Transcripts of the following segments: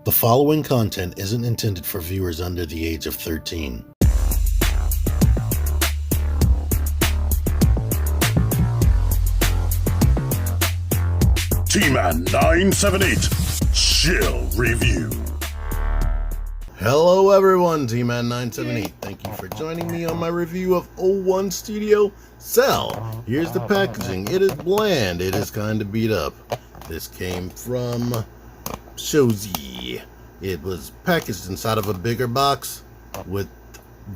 The following content isn't intended for viewers under the age of 13. T-Man 978 Chill Review. Hello everyone, T-Man 978. Thank you for joining me on my review of 01 Studio Cell. Here's the packaging. It is bland. It is kind of beat up. This came from Shozy. It was packaged inside of a bigger box with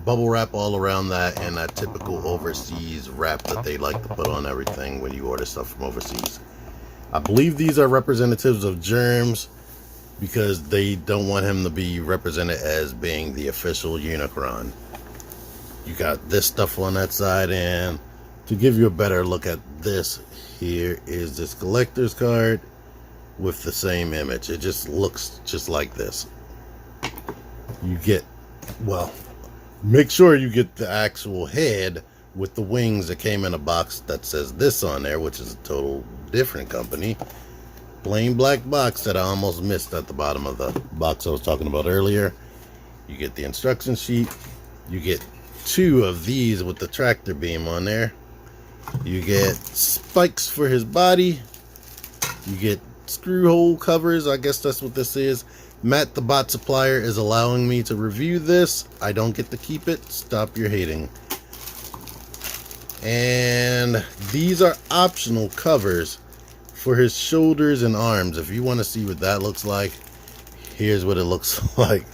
bubble wrap all around that and that typical overseas wrap that they like to put on everything when you order stuff from overseas. I believe these are representatives of Germs because they don't want him to be represented as being the official Unicron. You got this stuff on that side, and to give you a better look at this, here is this collector's card with the same image. It just looks just like this. You get, well, make sure you get the actual head with the wings that came in a box that says this on there, which is a total different company. Plain black box that I almost missed at the bottom of the box I was talking about earlier. You get the instruction sheet. You get two of these with the tractor beam on there. You get spikes for his body. You get screw hole covers. I guess that's what this is. Matt the bot supplier is allowing me to review this. I don't get to keep it. Stop your hating. And these are optional covers for his shoulders and arms. If you want to see what that looks like, here's what it looks like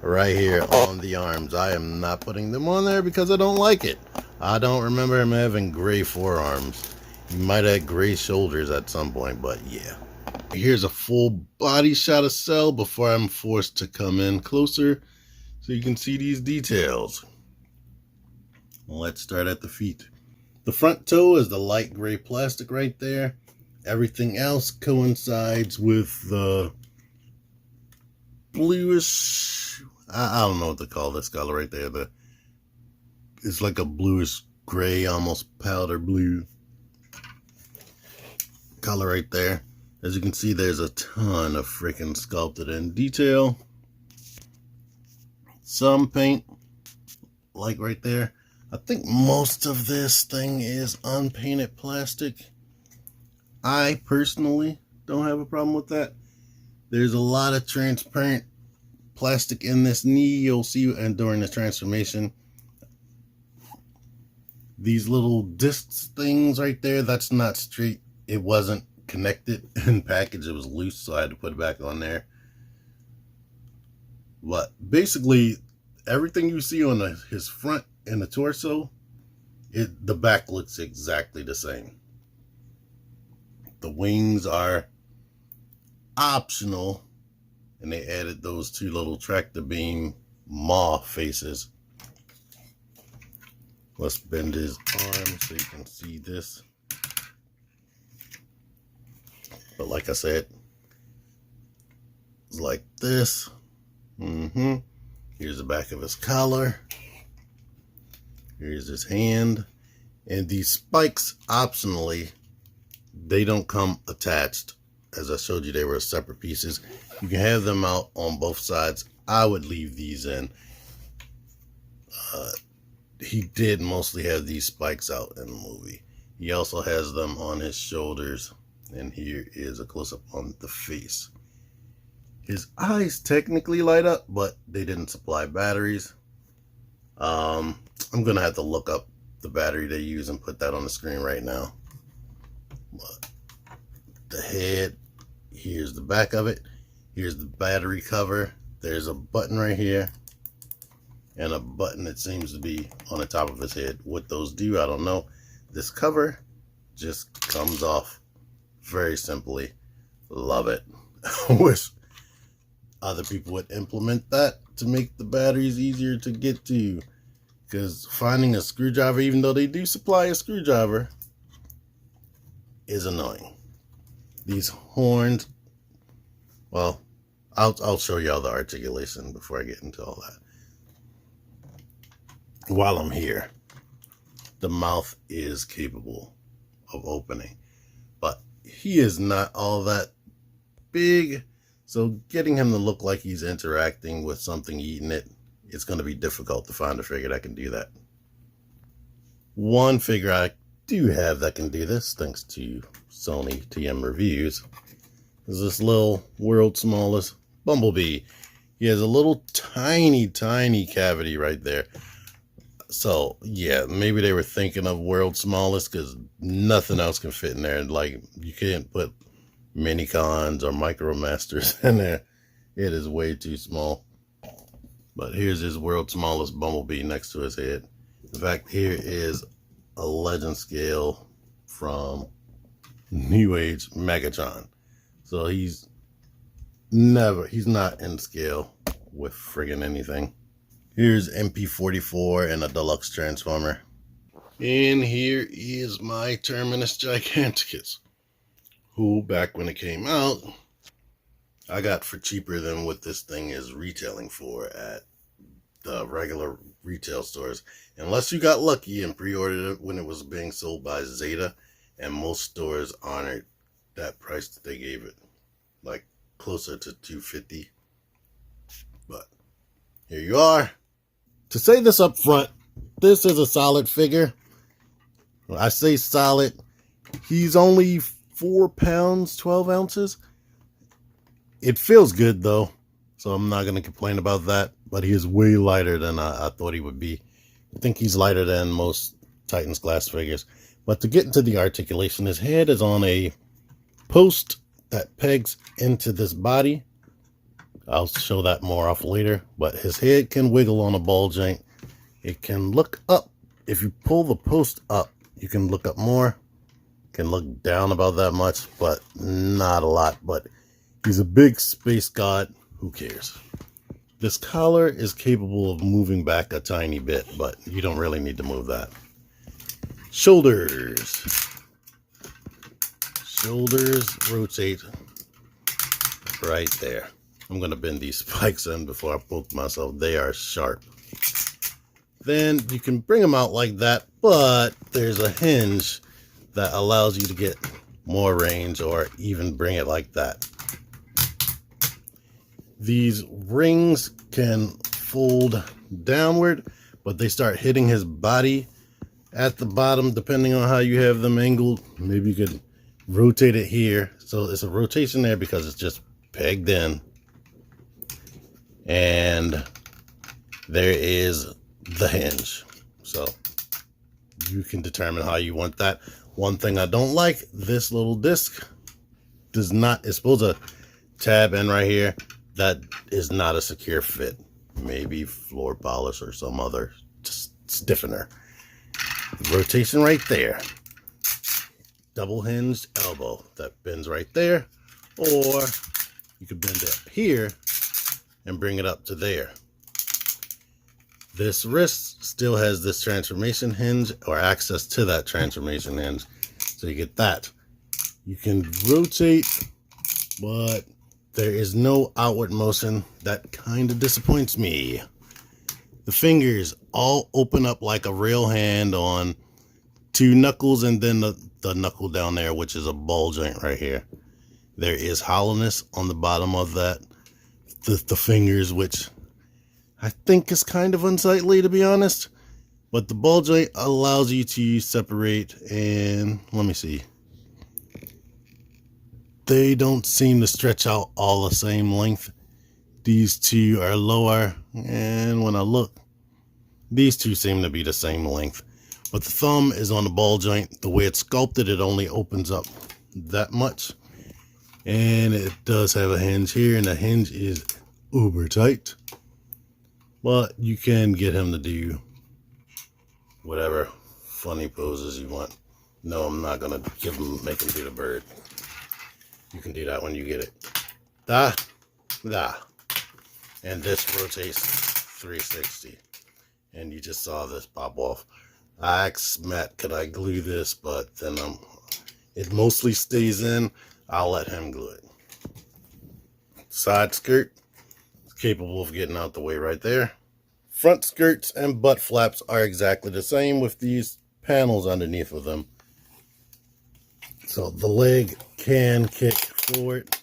right here on the arms. I am not putting them on there because I don't like it. I don't remember him having gray forearms. He might have gray shoulders at some point, but yeah. Here's a full body shot of Cell before I'm forced to come in closer so you can see these details. Let's start at the feet. The front toe is the light gray plastic right there. Everything else coincides with the bluish, I don't know what to call this color right there. It's like a bluish gray, almost powder blue color right there. As you can see, there's a ton of freaking sculpted in detail. Some paint, like right there. I think most of this thing is unpainted plastic. I personally don't have a problem with that. There's a lot of transparent plastic in this knee. You'll see, and during the transformation, these little discs things right there, that's not straight. It wasn't connected and packaged. It was loose, so I had to put it back on there. But basically, everything you see on his front and the torso, the back looks exactly the same. The wings are optional, and they added those two little tractor beam maw faces. Let's bend his arm so you can see this. But like I said, it's like this. Here's the back of his collar. Here's his hand. And these spikes, optionally, they don't come attached. As I showed you, they were separate pieces. You can have them out on both sides. I would leave these in. He did mostly have these spikes out in the movie. He also has them on his shoulders. And here is a close-up on the face. His eyes technically light up, but they didn't supply batteries. I'm going to have to look up the battery they use and put that on the screen right now. But the head, here's the back of it. Here's the battery cover. There's a button right here. And a button that seems to be on the top of his head. What those do, I don't know. This cover just comes off very simply. Love it. I wish other people would implement that to make the batteries easier to get to. Because finding a screwdriver, even though they do supply a screwdriver, is annoying. These horns, well, I'll show y'all the articulation before I get into all that. While I'm here, the mouth is capable of opening, but he is not all that big, So getting him to look like he's interacting with something eating it, it's going to be difficult to find a figure that can do that. One figure I do have that can do this, thanks to Sony TM Reviews, is this little world's smallest Bumblebee. He has a little tiny cavity right there. So yeah, maybe they were thinking of world's smallest because nothing else can fit in there. Like, you can't put Minicons or Micromasters in there. It is way too small. But here's his world's smallest Bumblebee next to his head. In fact, here is a legend scale from New Age Megatron. So he's not in scale with friggin' anything. Here's MP44 and a deluxe transformer. And here is my Terminus Giganticus, who back when it came out, I got for cheaper than what this thing is retailing for at the regular retail stores. Unless you got lucky and pre-ordered it when it was being sold by Zeta, and most stores honored that price that they gave it, like closer to $250. But here you are. To say this up front, this is a solid figure. When I say solid, he's only 4 pounds, 12 ounces. It feels good though, so I'm not going to complain about that. But he is way lighter than I thought he would be. I think he's lighter than most Titans Glass figures. But to get into the articulation, his head is on a post that pegs into this body. I'll show that more off later. But his head can wiggle on a ball joint. It can look up. If you pull the post up, you can look up more. Can look down about that much, but not a lot. But he's a big space god. Who cares? This collar is capable of moving back a tiny bit, but you don't really need to move that. Shoulders. Shoulders rotate right there. I'm going to bend these spikes in before I poke myself. They are sharp. Then you can bring them out like that, but there's a hinge that allows you to get more range or even bring it like that. These rings can fold downward, but they start hitting his body at the bottom depending on how you have them angled. Maybe you could rotate it here. So it's a rotation there because it's just pegged in. And there is the hinge. So you can determine how you want that. One thing I don't like, this little disc does not, it's supposed to tab in right here. That is not a secure fit. Maybe floor polish or some other just stiffener. Rotation right there. Double hinged elbow that bends right there. Or you could bend it here and bring it up to there. This wrist still has this transformation hinge or access to that transformation hinge. So you get that. You can rotate, but there is no outward motion. That kind of disappoints me. The fingers all open up like a real hand on 2 knuckles and then the knuckle down there, which is a ball joint right here. There is hollowness on the bottom of that. The fingers, which I think is kind of unsightly, to be honest. But the ball joint allows you to separate, and let me see. They don't seem to stretch out all the same length. These two are lower, and when I look, these two seem to be the same length. But the thumb is on the ball joint. The way it's sculpted, it only opens up that much. And it does have a hinge here, and the hinge is uber tight. But you can get him to do whatever funny poses you want. No, I'm not going to make him do the bird. You can do that when you get it. Da, da. And this rotates 360. And you just saw this pop off. I asked Matt, could I glue this? But then it mostly stays in. I'll let him glue it. Side skirt is capable of getting out the way right there. Front skirts and butt flaps are exactly the same with these panels underneath of them. So the leg can kick forward.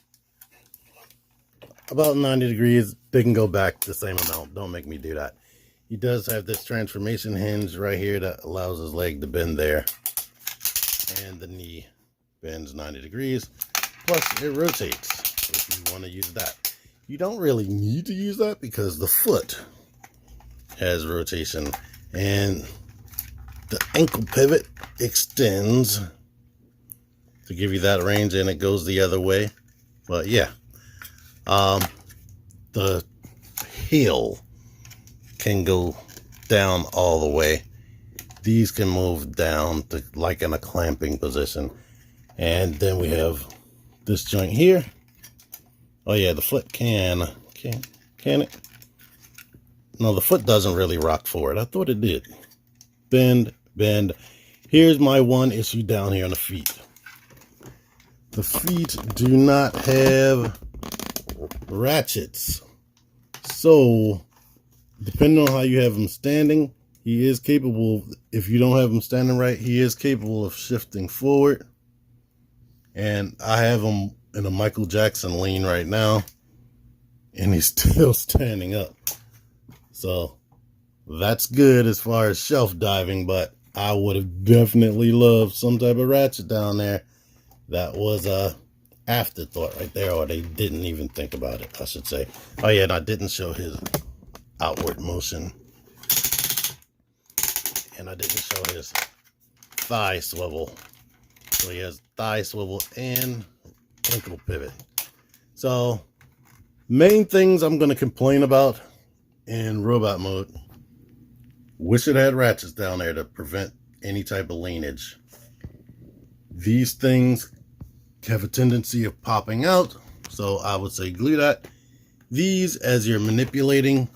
about 90 degrees. They can go back the same amount. Don't make me do that. He does have this transformation hinge right here that allows his leg to bend there. And the knee bends 90 degrees. Plus, it rotates if you want to use that. You don't really need to use that because the foot has rotation. And the ankle pivot extends to give you that range, and it goes the other way. But yeah, the heel can go down all the way. These can move down to like in a clamping position. And then we have this joint here. Oh yeah, the foot can it? No, the foot doesn't really rock forward. I thought it did. Bend. Here's my one issue down here on the feet. The feet do not have ratchets. So, depending on how you have him standing, he is capable, if you don't have him standing right, he is capable of shifting forward. And I have him in a Michael Jackson lean right now, and he's still standing up. So, that's good as far as shelf diving, but I would have definitely loved some type of ratchet down there. That was a afterthought right there, or they didn't even think about it, I should say. Oh yeah, and I didn't show his outward motion. And I didn't show his thigh swivel. So he has thigh swivel and ankle pivot. So, main things I'm going to complain about in robot mode. Wish it had ratchets down there to prevent any type of leanage. These things have a tendency of popping out, so I would say glue that. These, as you're manipulating,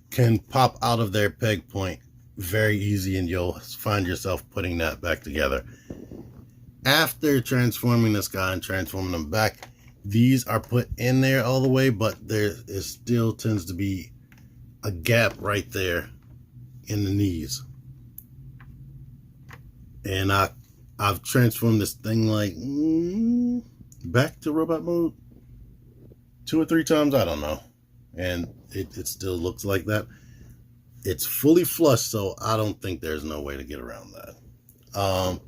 can pop out of their peg point very easy, and you'll find yourself putting that back together. After transforming this guy and transforming them back, these are put in there all the way, but there is still tends to be a gap right there in the knees. And I've transformed this thing like back to robot mode 2 or 3 times, I don't know, and it still looks like that. It's fully flush, so I don't think there's no way to get around that.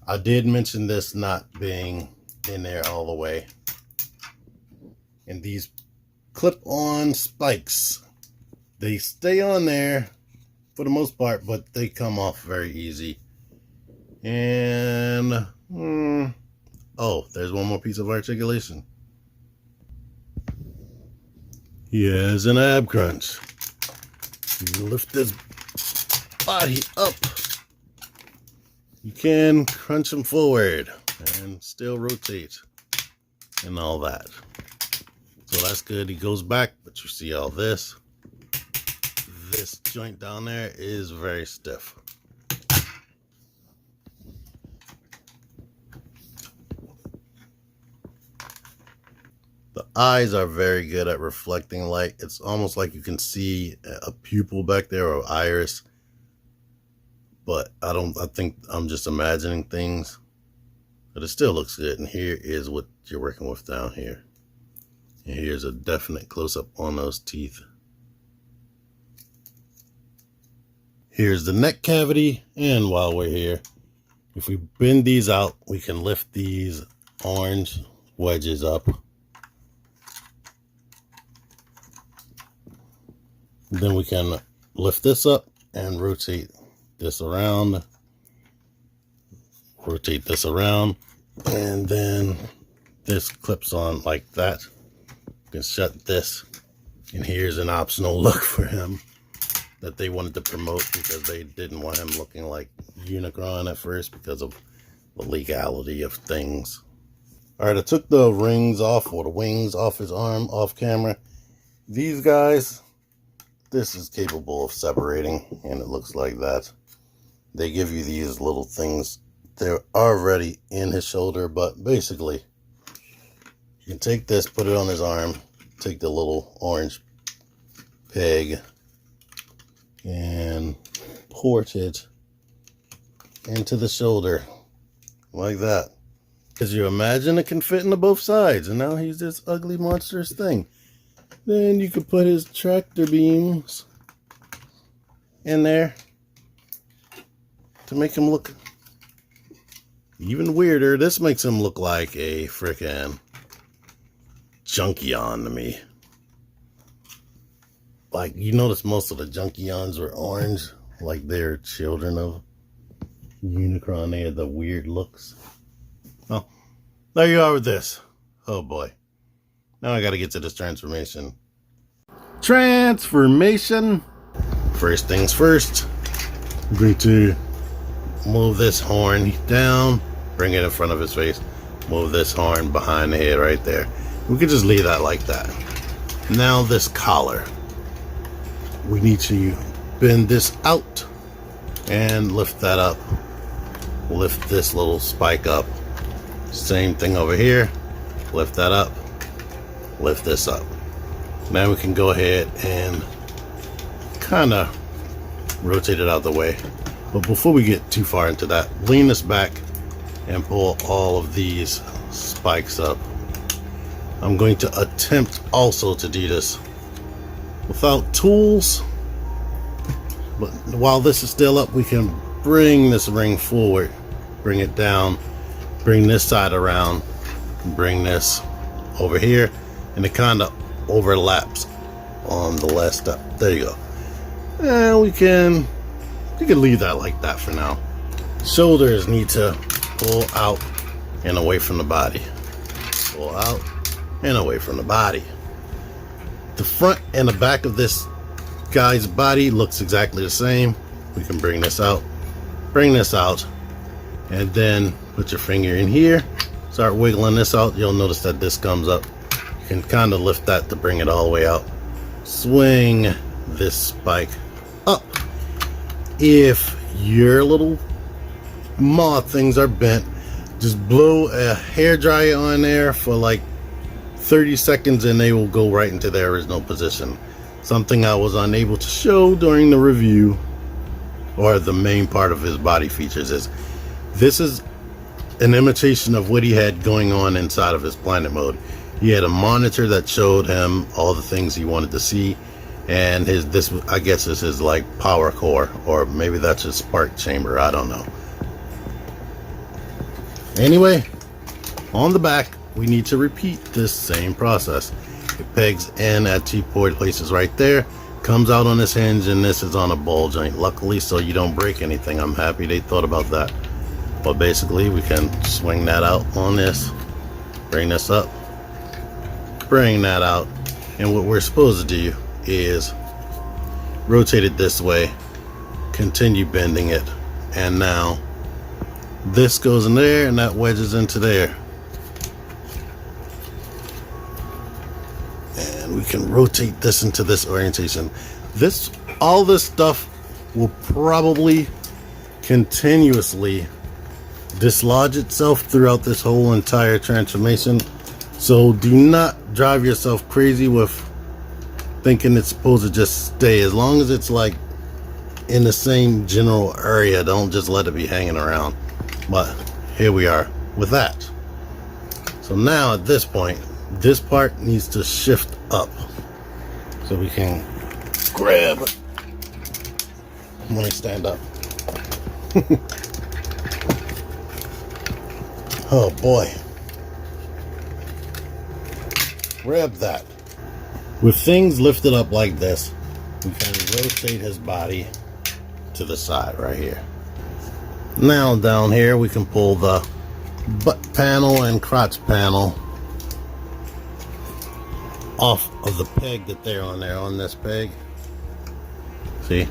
I did mention this not being in there all the way, and these clip-on spikes, they stay on there for the most part, but they come off very easy. And oh, there's one more piece of articulation. He has an ab crunch. You lift this body up, you can crunch him forward and still rotate and all that. So that's good. He goes back, but you see all this. This joint down there is very stiff. The eyes are very good at reflecting light. It's almost like you can see a pupil back there or iris. But I think I'm just imagining things. But it still looks good. And here is what you're working with down here. And here's a definite close-up on those teeth. Here's the neck cavity. And while we're here, if we bend these out, we can lift these orange wedges up. Then we can lift this up and rotate this around. Rotate this around. And then this clips on like that. You can shut this. And here's an optional look for him that they wanted to promote because they didn't want him looking like Unicron at first because of the legality of things. Alright, I took the rings off, or the wings off his arm off camera. These guys, this is capable of separating, and it looks like that. They give you these little things. They're already in his shoulder, but basically, you can take this, put it on his arm, take the little orange peg, and port it into the shoulder, like that. As you imagine, it can fit into both sides, and now he's this ugly monstrous thing. Then you could put his tractor beams in there to make him look even weirder. This makes him look like a frickin' Junkion to me. Like, you notice most of the Junkions were orange, like they're children of Unicron. They had the weird looks. Well, there you are with this. Oh boy. Now I gotta get to this transformation. Transformation! First things first, I'm going to move this horn down, bring it in front of his face, move this horn behind the head right there. We could just leave that like that. Now this collar. We need to bend this out and lift that up. Lift this little spike up. Same thing over here. Lift that up. Lift this up. Now we can go ahead and kind of rotate it out the way. But before we get too far into that, lean this back and pull all of these spikes up. I'm going to attempt also to do this without tools, but while this is still up, we can bring this ring forward, bring it down, bring this side around, bring this over here, and it kind of overlaps on the last step. There you go. And we can leave that like that for now. Shoulders need to pull out and away from the body. Pull out and away from the body. The front and the back of this guy's body looks exactly the same. We can bring this out, and then put your finger in here, start wiggling this out. You'll notice that this comes up. You can kind of lift that to bring it all the way out. Swing this spike up. If your little moth things are bent, just blow a hairdryer on there for like 30 seconds and they will go right into their original position. Something I was unable to show during the review, or the main part of his body features, is this is an imitation of what he had going on inside of his planet mode. He had a monitor that showed him all the things he wanted to see, and this I guess is his like power core, or maybe that's his spark chamber, I don't know. Anyway, on the back we need to repeat this same process. It pegs in at 2 places right there, comes out on this hinge, and this is on a ball joint, luckily, so you don't break anything. I'm happy they thought about that. But basically we can swing that out on this, bring this up, bring that out, and what we're supposed to do is rotate it this way, continue bending it, and now this goes in there and that wedges into there, and we can rotate this into this orientation. All this stuff will probably continuously dislodge itself throughout this whole entire transformation, so do not drive yourself crazy with thinking it's supposed to just stay. As long as it's like in the same general area, don't just let it be hanging around. But here we are with that. So now at this point, this part needs to shift up so we can grab when I stand up. Oh boy, grab that. With things lifted up like this, we can rotate his body to the side right here. Now down here we can pull the butt panel and crotch panel off of the peg that they're on there, on this peg. See?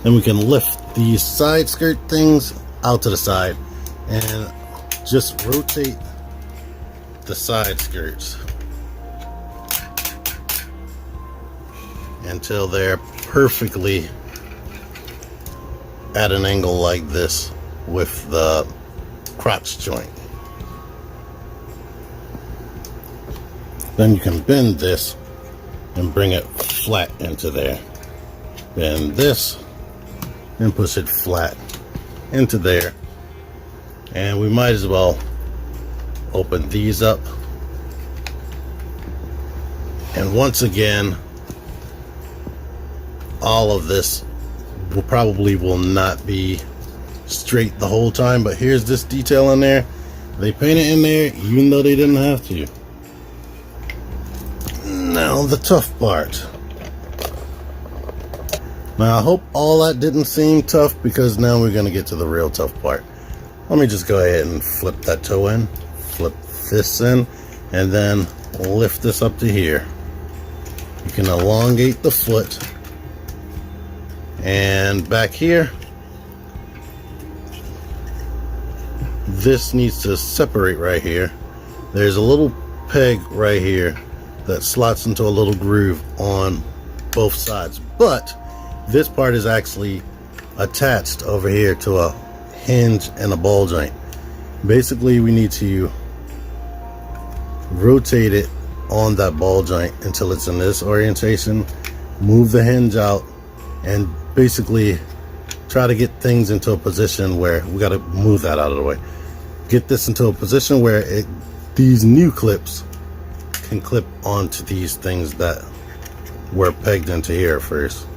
Then we can lift these side skirt things out to the side and just rotate the side skirts until they're perfectly at an angle like this with the crotch joint. Then you can bend this and bring it flat into there. Bend this and push it flat into there. And we might as well open these up. And once again, all of this will not be straight the whole time, but here's this detail in there. They paint it in there even though they didn't have to. Now the tough part. Now I hope all that didn't seem tough, because now we're going to get to the real tough part. Let me just go ahead and flip that toe in, flip this in, and then lift this up to here. You can elongate the foot, and back here, this needs to separate right here. There's a little peg right here that slots into a little groove on both sides, but this part is actually attached over here to a hinge and a ball joint. Basically, we need to rotate it on that ball joint until it's in this orientation, move the hinge out, and basically try to get things into a position where we got to move that out of the way. Get this into a position where these new clips can clip onto these things that were pegged into here first.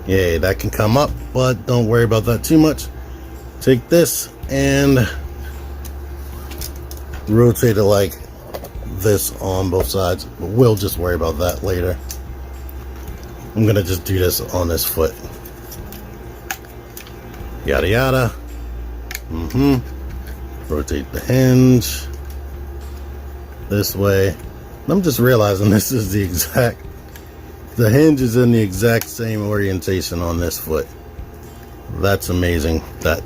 Yeah, that can come up, but don't worry about that too much. Take this and rotate it like this on both sides, but we'll just worry about that later. I'm gonna just do this on this foot. Yada yada. Rotate the hinge this way. I'm just realizing this is the hinge is in the exact same orientation on this foot. That's amazing that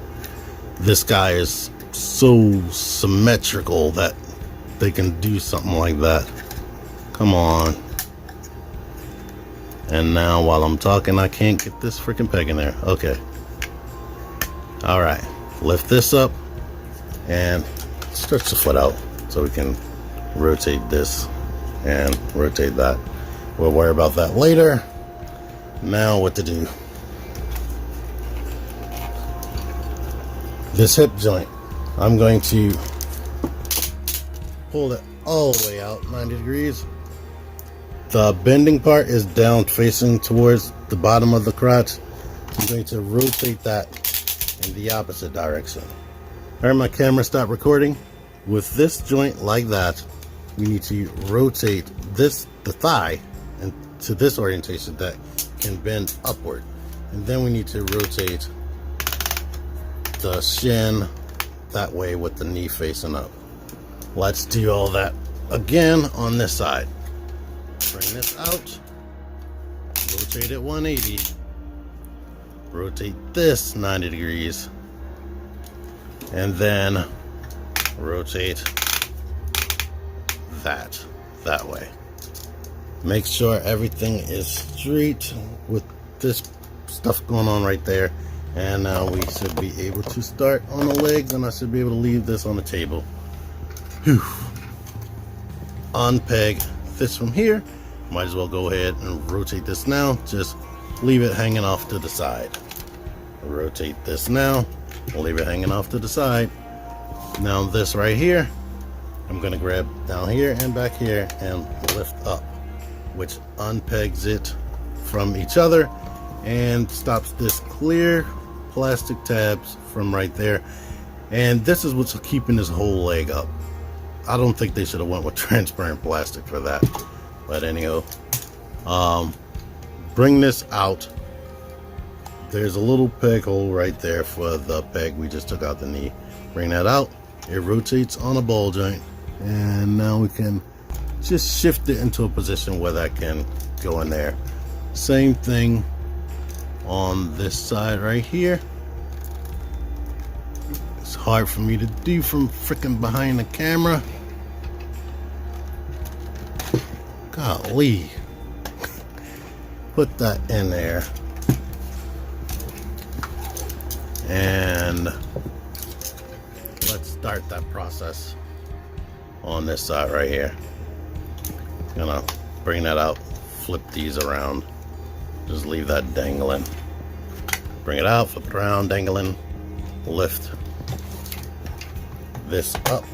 this guy is so symmetrical that they can do something like that. Come on. And now while I'm talking, I can't get this freaking peg in there. Okay. Alright. Lift this up and stretch the foot out so we can rotate this and rotate that. We'll worry about that later. Now what to do. This hip joint, I'm going to pull it all the way out 90 degrees. The bending part is down facing towards the bottom of the crotch. I'm going to rotate that in the opposite direction. Alright, my camera stopped recording. With this joint like that, we need to rotate the thigh into this orientation that can bend upward. And then we need to rotate the shin that way with the knee facing up. Let's do all that again on this side. Bring this out, rotate it 180, rotate this 90 degrees, and then rotate that way. Make sure everything is straight with this stuff going on right there. And now we should be able to start on the legs, and I should be able to leave this on the table. Whew. Unpeg this from here. Might as well go ahead and rotate this now. Just leave it hanging off to the side. Rotate this now. Leave it hanging off to the side. Now this right here, I'm going to grab down here and back here and lift up, which unpegs it from each other and stops this clear plastic tabs from right there. And this is what's keeping this whole leg up. I don't think they should have went with transparent plastic for that, but anyhow, bring this out. There's a little peg hole right there for the peg we just took out the knee. Bring that out. It rotates on a ball joint, and now we can just shift it into a position where that can go in there. Same thing on this side right here. It's hard for me to do from freaking behind the camera. Golly. Put that in there. And let's start that process on this side right here. Gonna bring that out, flip these around, just leave that dangling. Bring it out, flip it around, dangling, lift, this up.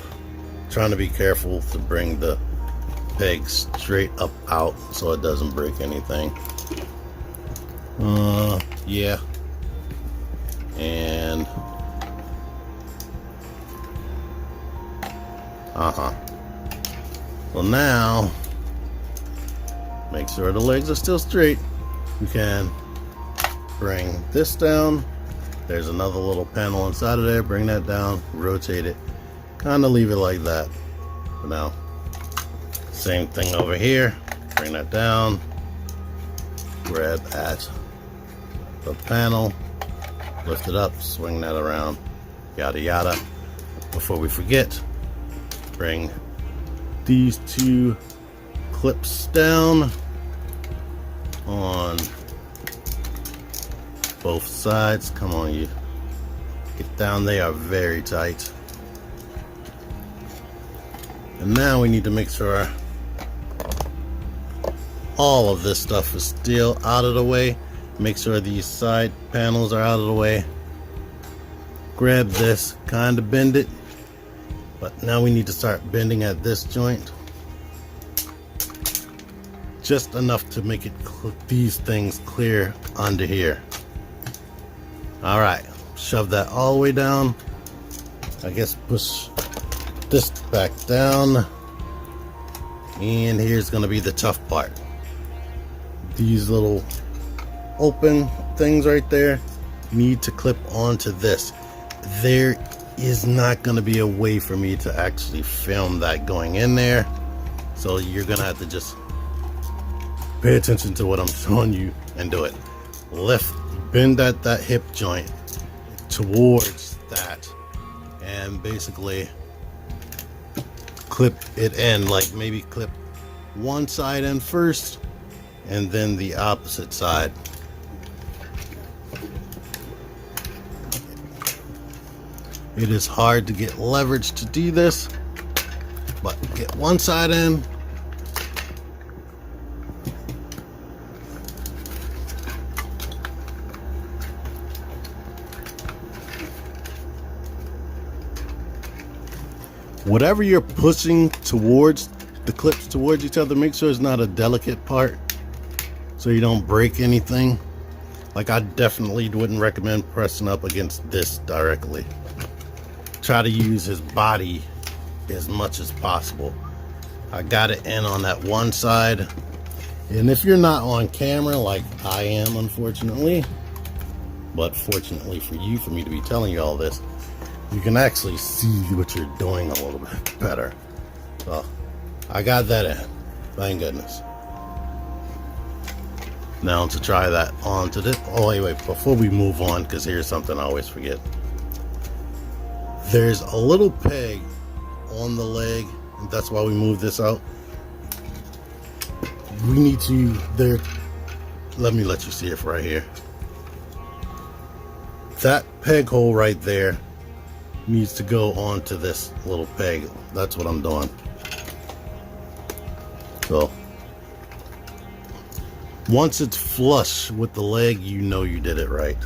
Trying to be careful to bring the peg straight up out so it doesn't break anything. Yeah. And so now make sure the legs are still straight. You can bring this down. There's another little panel inside of there. Bring that down, rotate it, kind of leave it like that for now. Same thing over here. Bring that down, grab at the panel, lift it up, swing that around, yada yada. Before we forget, bring these two clips down on both sides. Come on, you get down. They are very tight. And now we need to make sure all of this stuff is still out of the way. Make sure these side panels are out of the way. Grab this, kind of bend it, but now we need to start bending at this joint, just enough to make it these things clear under here. All right, shove that all the way down. I guess push this back down, and here's gonna be the tough part. These little open things right there need to clip onto this. There is not going to be a way for me to actually film that going in there, so you're gonna have to just pay attention to what I'm showing you and do it. Lift, bend at that hip joint towards that, and basically clip it in. Like maybe clip one side in first and then the opposite side. It is hard to get leverage to do this, but get one side in, whatever you're pushing towards, the clips towards each other, make sure it's not a delicate part so you don't break anything. Like, I definitely wouldn't recommend pressing up against this directly. Try to use his body as much as possible. I got it in on that one side, and if you're not on camera like I am, unfortunately, but fortunately for you, for me to be telling you all this, you can actually see what you're doing a little bit better. So I got that in, thank goodness. Now to try that onto this. Oh wait, before we move on, because here's something I always forget. There's a little peg on the leg, and that's why we move this out. We need to, there, let me let you see it right here. That peg hole right there needs to go onto this little peg. That's what I'm doing. So once it's flush with the leg, you know you did it right.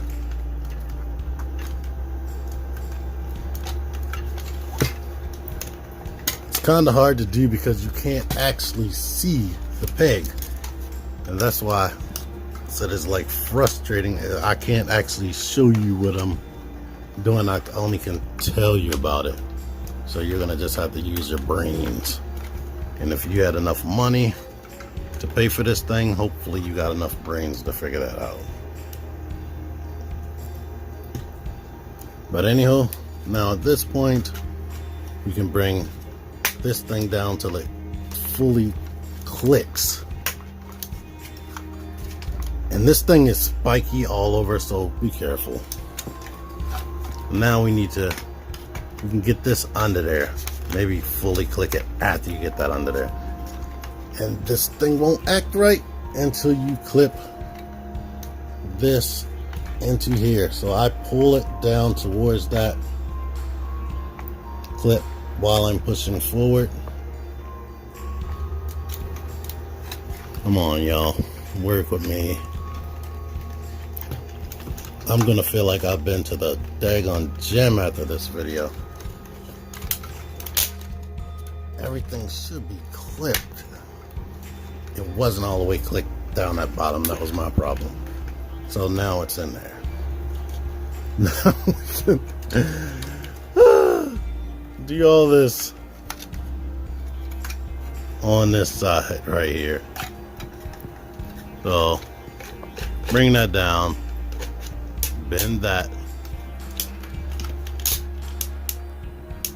It's kind of hard to do because you can't actually see the peg, and that's why I said it's like frustrating. I can't actually show you what I'm doing. I only can tell you about it, so you're gonna just have to use your brains. And if you had enough money to pay for this thing, hopefully you got enough brains to figure that out. But anyhow, now at this point you can bring this thing down till it fully clicks. And this thing is spiky all over, so be careful. Now we can get this under there. Maybe fully click it after you get that under there. And this thing won't act right until you clip this into here. So I pull it down towards that clip while I'm pushing forward. Come on, y'all, work with me. I'm gonna feel like I've been to the daggone gym after this video. everything should be clipped. It wasn't all the way clipped down that bottom. That was my problem. So now it's in there. Now we can do all this on this side right here. So bring that down, bend that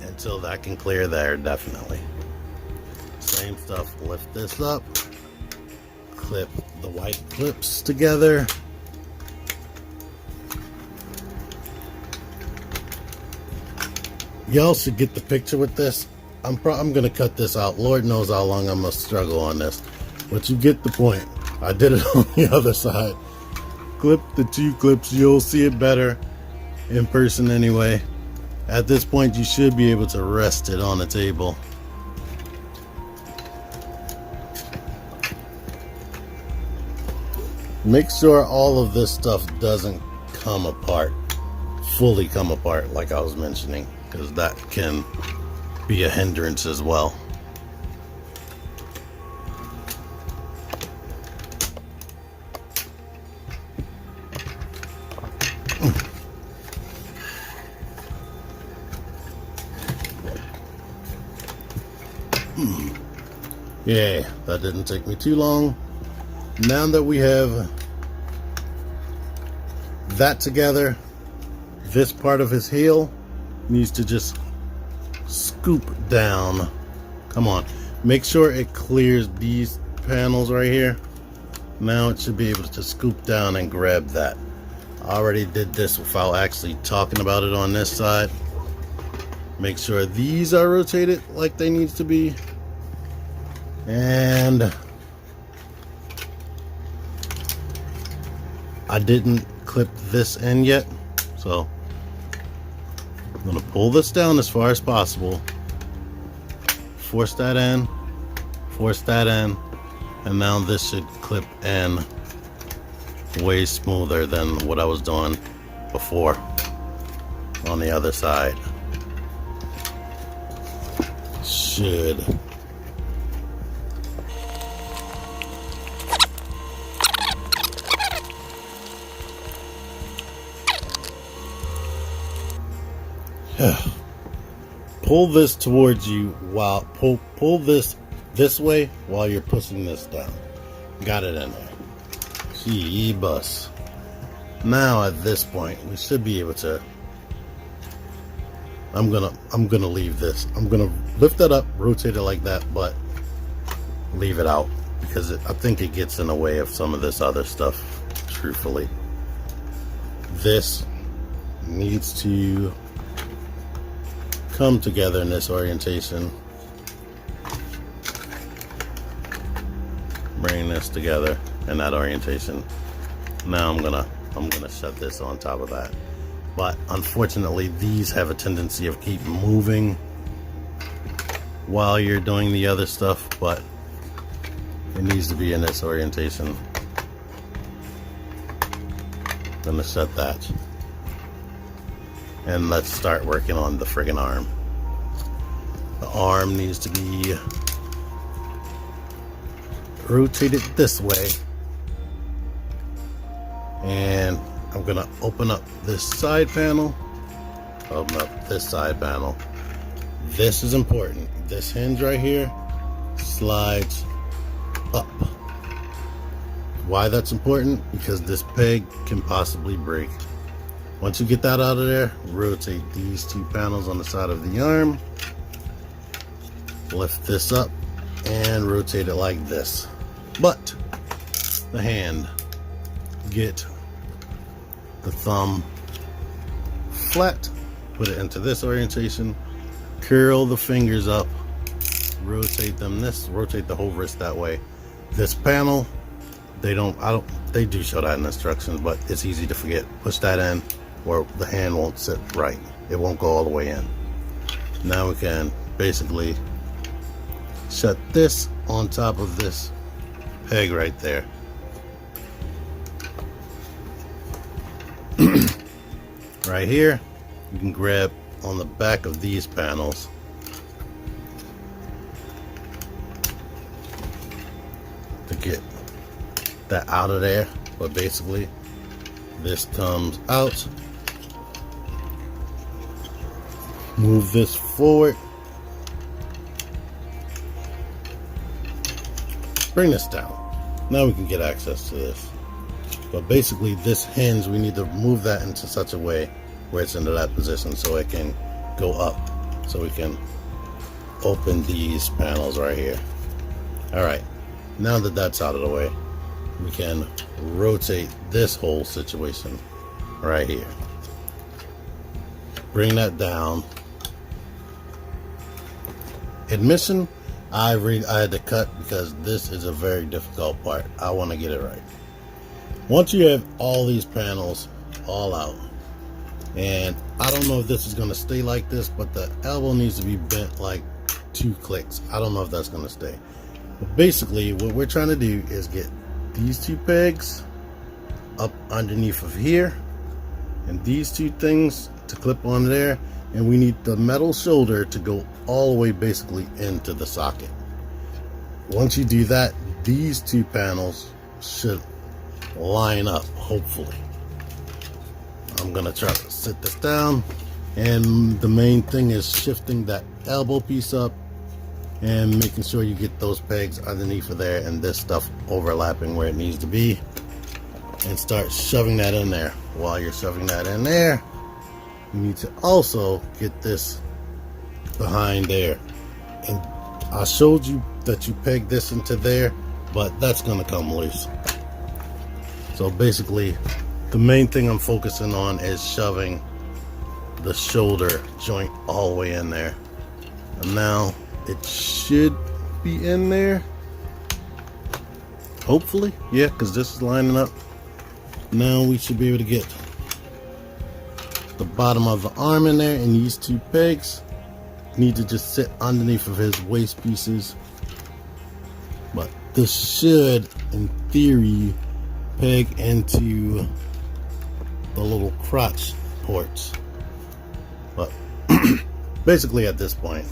until that can clear there, definitely. Same stuff, lift this up, clip the white clips together. Y'all should get the picture with this. I'm gonna cut this out. Lord knows how long I'm gonna struggle on this, but you get the point. I did it on the other side. Clip the two clips. You'll see it better in person anyway. At this point, you should be able to rest it on the table. Make sure all of this stuff doesn't come apart, fully come apart like I was mentioning, because that can be a hindrance as well. Yeah, that didn't take me too long. Now that we have that together, this part of his heel needs to just scoop down. Come on, make sure it clears these panels right here. Now it should be able to scoop down and grab that. I already did this without actually talking about it on this side. Make sure these are rotated like they need to be. And I didn't clip this end yet, so I'm gonna pull this down as far as possible, force that in, and now this should clip in way smoother than what I was doing before on the other side. Should. Pull this towards you while pull this way while you're pushing this down. Got it in there. Gee bus. Now at this point we should be able to. I'm gonna leave this. I'm gonna lift that up, rotate it like that, but leave it out because I think it gets in the way of some of this other stuff. Truthfully, this needs to come together in this orientation. Bring this together in that orientation. Now I'm gonna set this on top of that. But unfortunately, these have a tendency of keep moving while you're doing the other stuff, but it needs to be in this orientation. Gonna set that. And let's start working on the friggin' arm. The arm needs to be rotated this way. And I'm gonna open up this side panel. Open up this side panel. This is important. This hinge right here slides up. Why that's important? Because this peg can possibly break. Once you get that out of there, rotate these two panels on the side of the arm. Lift this up and rotate it like this. But the hand, get the thumb flat, put it into this orientation, curl the fingers up, rotate them rotate the whole wrist that way. This panel, they do show that in instructions, but it's easy to forget. Push that in or the hand won't sit right. It won't go all the way in. Now we can basically set this on top of this peg right there. Right here, you can grab on the back of these panels get that out of there. But basically, this comes out. Move this forward. Bring this down. Now we can get access to this. But basically, this hinge, we need to move that into such a way where it's into that position so it can go up. So we can open these panels right here. Alright, now that that's out of the way, we can rotate this whole situation right here. Bring that down. Admission, I had to cut because this is a very difficult part. I want to get it right. Once you have all these panels all out, and I don't know if this is going to stay like this, but the elbow needs to be bent like 2 clicks. I don't know if that's going to stay. But basically, what we're trying to do is get these 2 pegs up underneath of here, and these 2 things to clip on there, and we need the metal shoulder to go all the way basically into the socket. Once you do that, these 2 panels should line up, hopefully. I'm gonna try to sit this down, and the main thing is shifting that elbow piece up and making sure you get those pegs underneath of there and this stuff overlapping where it needs to be, and start shoving that in there. While you're shoving that in there, you need to also get this behind there. And I showed you that you peg this into there, but that's gonna come loose. So basically, the main thing I'm focusing on is shoving the shoulder joint all the way in there. And now it should be in there. Hopefully, yeah, because this is lining up. Now we should be able to get the bottom of the arm in there, and these 2 pegs need to just sit underneath of his waist pieces. But this should, in theory, peg into the little crotch ports. But basically at this point,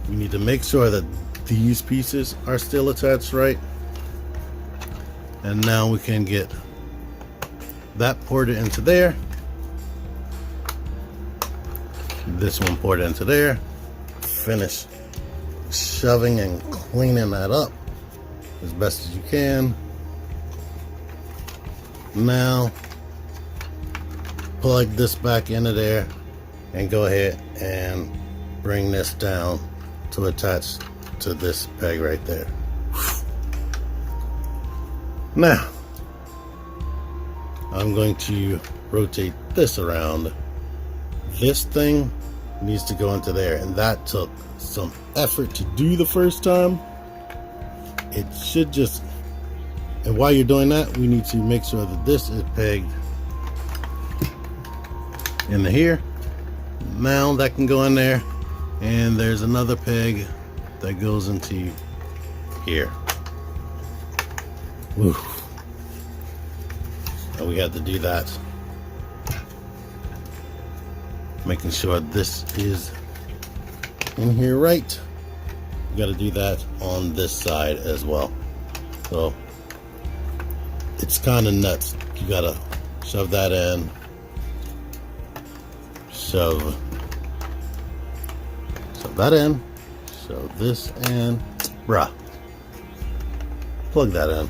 we need to make sure that these pieces are still attached right. And now we can get that ported into there. This one poured into there. Finish shoving and cleaning that up as best as you can. Now plug this back into there and go ahead and bring this down to attach to this peg right there. Now I'm going to rotate this around. This thing needs to go into there, and that took some effort to do the first time. It should just, and while you're doing that, we need to make sure that this is pegged into here. Now that can go in there, and there's another peg that goes into here. Oof. And we had to do that, making sure this is in here right. You got to do that on this side as well. So it's kind of nuts. You got to shove that in, shove that in, shove this in, bruh, plug that in,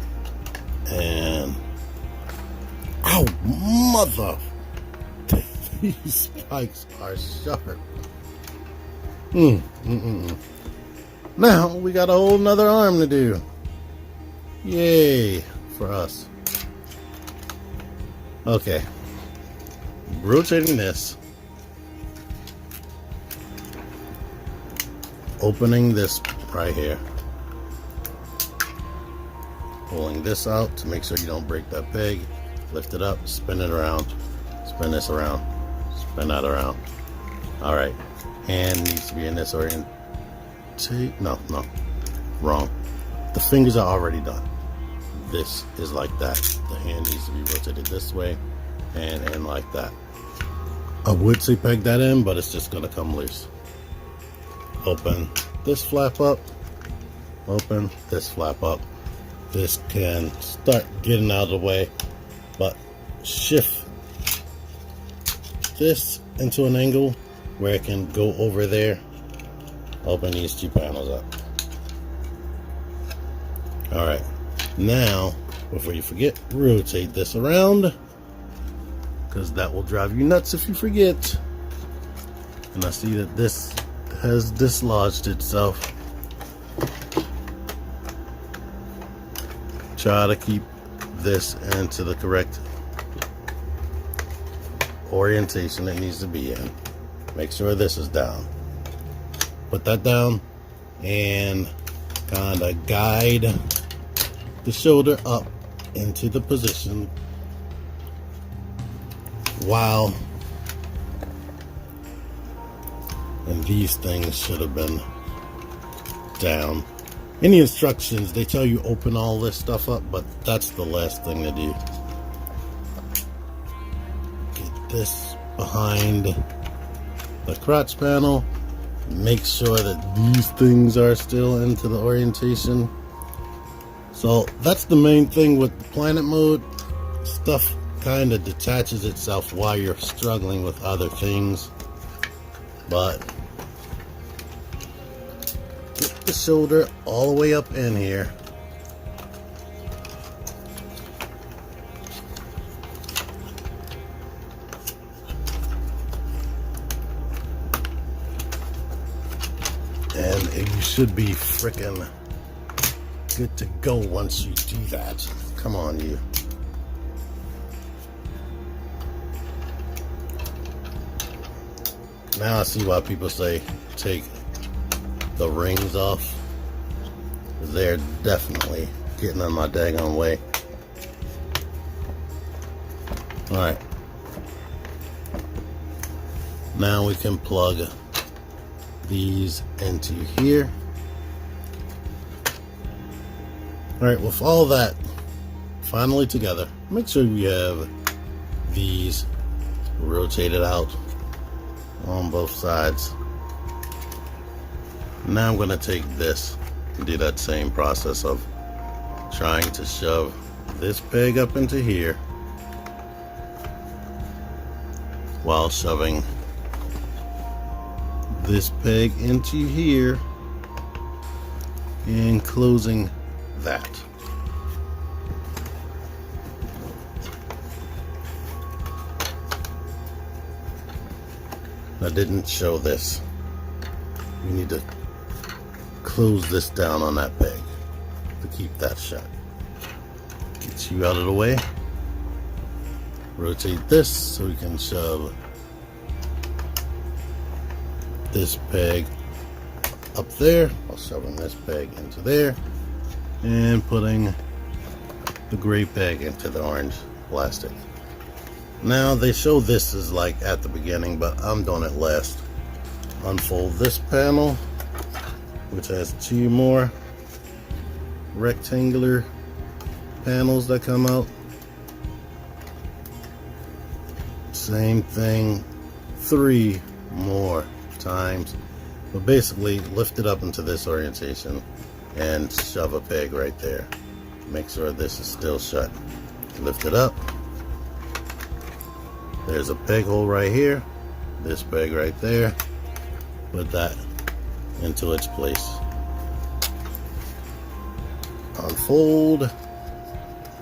and ow, mother, these spikes are sharp. Now we got a whole nother arm to do. Yay for us. Okay, rotating this, opening this right here, pulling this out to make sure you don't break that peg, lift it up, spin it around, spin this around, spin that around. All right, hand needs to be in this orientation. No, wrong. The fingers are already done. This is like that. The hand needs to be rotated this way and like that. I would say peg that in, but it's just gonna come loose. Open this flap up, open this flap up, this can start getting out of the way, but shift this into an angle where it can go over there. Open these two panels up. Alright, now before you forget, rotate this around, because that will drive you nuts if you forget. And I see that this has dislodged itself. Try to keep this into the correct orientation it needs to be in. Make sure this is down. Put that down and kind of guide the shoulder up into the position while, and these things should have been down. In the instructions they tell you open all this stuff up, but that's the last thing to do. Get this behind the crotch panel. Make sure that these things are still into the orientation. So that's the main thing with the planet mode. Stuff kind of detaches itself while you're struggling with other things. But get the shoulder all the way up in here. And you should be frickin' good to go once you do that. Come on, you. Now I see why people say take the rings off. They're definitely getting on my daggone way. Alright. Now we can plug these into here. Alright, with all that finally together, make sure we have these rotated out on both sides. Now I'm going to take this and do that same process of trying to shove this peg up into here while shoving this peg into here and closing that. I didn't show this. You need to close this down on that peg to keep that shut. Get you out of the way. Rotate this so we can shove this peg up there while shoving this peg into there and putting the gray peg into the orange plastic. Now they show this is like at the beginning, but I'm doing it last. Unfold this panel, which has two more rectangular panels that come out. Same thing 3 more times, but basically lift it up into this orientation and shove a peg right there. Make sure this is still shut. Lift it up. There's a peg hole right here, this peg right there. Put that into its place. Unfold,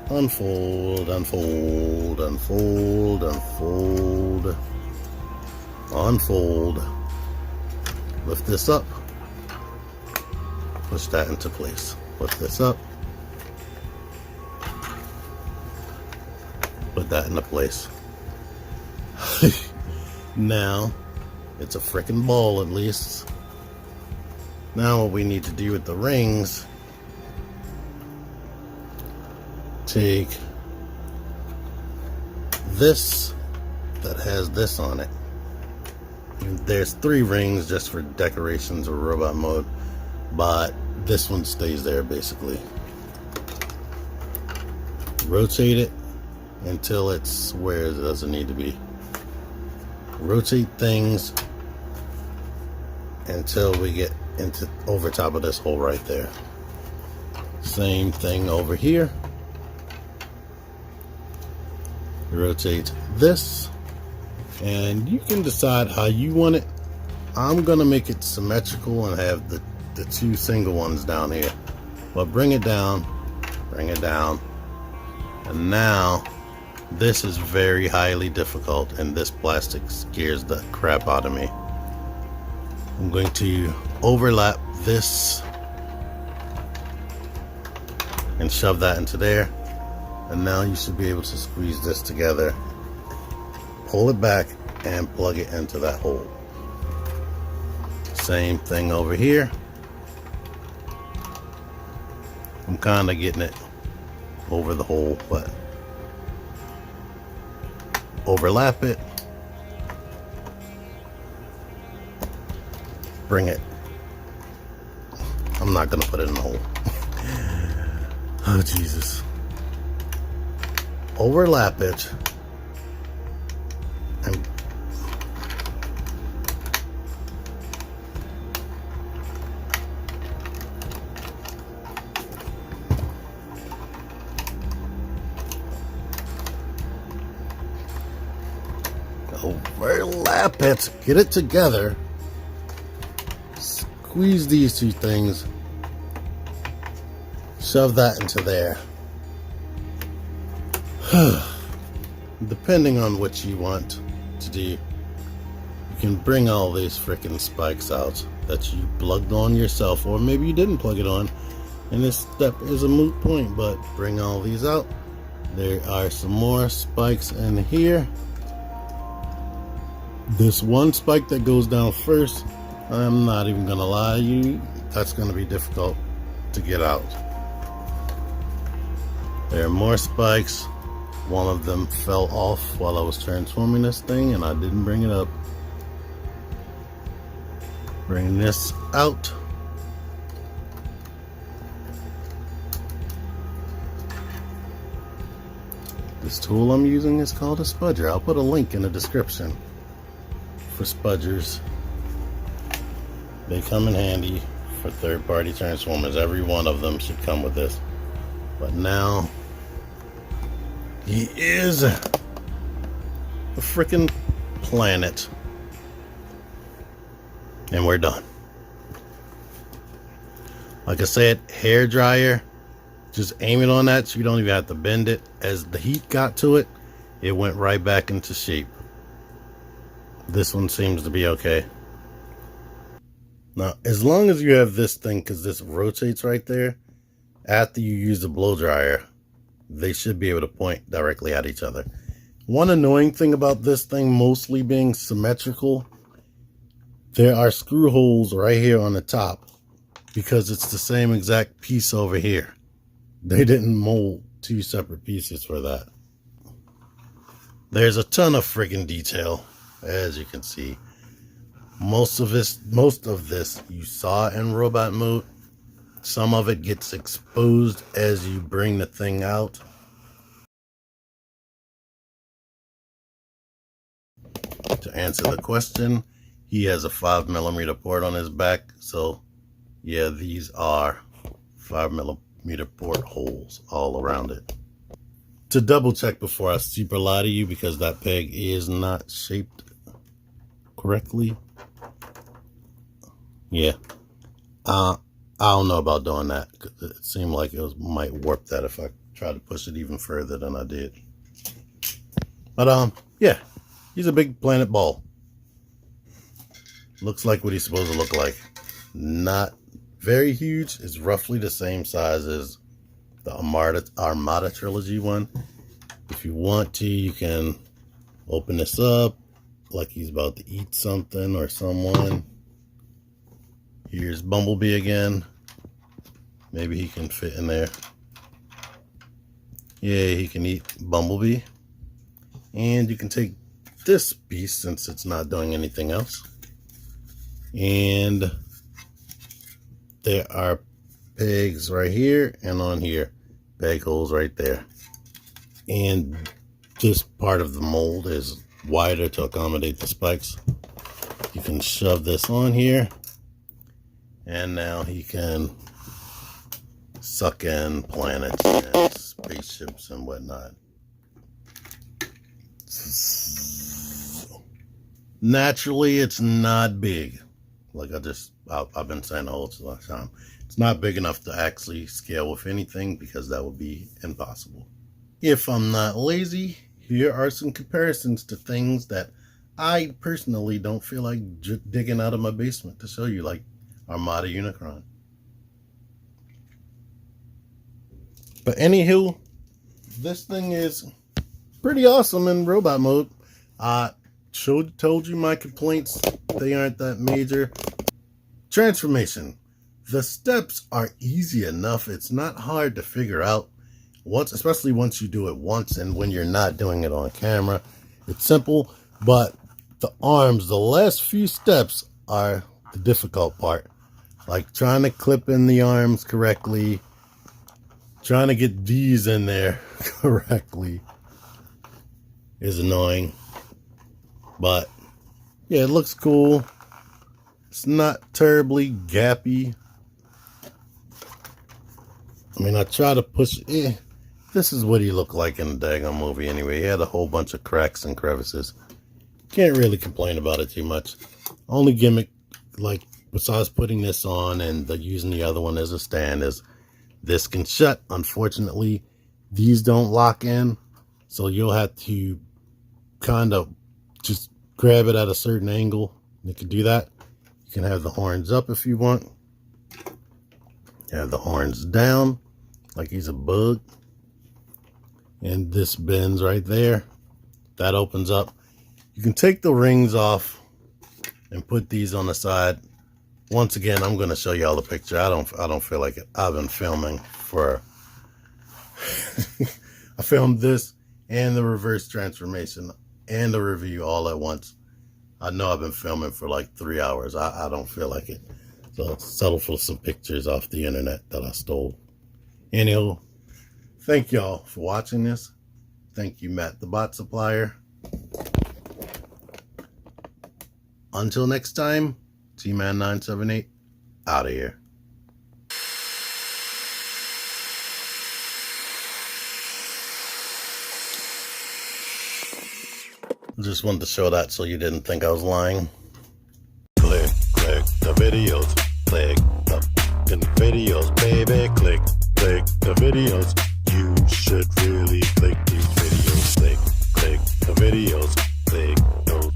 unfold, unfold, unfold, unfold, unfold. Lift this up. Push that into place. Lift this up. Put that into place. Now, it's a frickin' ball at least. Now what we need to do with the rings, take this that has this on it. There's 3 rings just for decorations or robot mode, but this one stays there basically. Rotate it until it's where it doesn't need to be. Rotate things until we get into over top of this hole right there. Same thing over here. Rotate this, and you can decide how you want it. I'm gonna make it symmetrical and have the two single ones down here, but bring it down, and now this is very highly difficult, and this plastic scares the crap out of me. I'm going to overlap this and shove that into there, and now you should be able to squeeze this together, pull it back, and plug it into that hole. Same thing over here. I'm kind of getting it over the hole, but overlap it, bring it. I'm not gonna put it in the hole. Oh Jesus. Overlap it and overlap it, get it together, squeeze these two things, shove that into there. Depending on what you want to do, you can bring all these freaking spikes out that you plugged on yourself, or maybe you didn't plug it on, and this step is a moot point, but bring all these out. There are some more spikes in here. This one spike that goes down first, I'm not even gonna lie to you, that's gonna be difficult to get out. There are more spikes. One of them fell off while I was transforming this thing, and I didn't bring it up. Bring this out. This tool I'm using is called a spudger. I'll put a link in the description for spudgers. They come in handy for third-party transformers. Every one of them should come with this. But now he is a freaking planet, and we're done. Like I said, hair dryer, just aim it on that so you don't even have to bend it. As the heat got to it, it went right back into shape. This one seems to be okay. Now, as long as you have this thing, because this rotates right there, after you use the blow dryer, they should be able to point directly at each other. One annoying thing about this thing mostly being symmetrical, there are screw holes right here on the top because it's the same exact piece over here. They didn't mold two separate pieces for that. There's a ton of friggin' detail, as you can see. Most of this you saw in robot mode. Some of it gets exposed as you bring the thing out. To answer the question, he has a 5mm port on his back. So yeah, these are 5mm port holes all around it. To double check before I super lie to you, because that peg is not shaped correctly. Yeah. I don't know about doing that, because it seemed like it might warp that if I tried to push it even further than I did. But yeah, he's a big planet ball. Looks like what he's supposed to look like. Not very huge. It's roughly the same size as the Armada trilogy one. If you want to, you can open this up like he's about to eat something or someone. Here's Bumblebee again. Maybe he can fit in there. Yeah, he can eat Bumblebee. And you can take this piece, since it's not doing anything else. And there are pegs right here and on here. Peg holes right there. And this part of the mold is wider to accommodate the spikes. You can shove this on here. And now he can suck in planets and spaceships and whatnot. Naturally, it's not big. Like I've been saying the whole time. It's not big enough to actually scale with anything because that would be impossible. If I'm not lazy, here are some comparisons to things that I personally don't feel like digging out of my basement to show you, like Armada Unicron. But anywho, this thing is pretty awesome in robot mode. I told you my complaints, they aren't that major. Transformation. The steps are easy enough. It's not hard to figure out, especially once you do it once and when you're not doing it on camera. It's simple, but the arms, the last few steps are the difficult part. Like trying to clip in the arms correctly, trying to get these in there correctly is annoying. But yeah, it looks cool. It's not terribly gappy. I mean, I try to push it. This is what he looked like in the daggone movie anyway. He had a whole bunch of cracks and crevices. Can't really complain about it too much. Only gimmick, like, besides putting this on and using the other one as a stand, is this can shut. Unfortunately, these don't lock in. So you'll have to kind of just grab it at a certain angle. You can do that. You can have the horns up if you want. Have the horns down like he's a bug. And this bends right there. That opens up. You can take the rings off and put these on the side. Once again, I'm going to show y'all the picture. I don't feel like it. I've been filming for I filmed this and the reverse transformation and the review all at once. I know I've been filming for like 3 hours. I don't feel like it. So settle for some pictures off the internet that I stole. Anyhow, thank y'all for watching this. Thank you, Matt the Bot Supplier. Until next time, T-Man978 out of here. Just wanted to show that so you didn't think I was lying. Click the videos. Click the videos, baby. Click the videos. You should really click these videos. Click the videos. Click those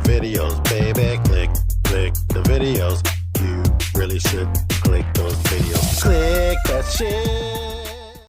videos, baby. Click the videos. You really should click those videos. Click that shit.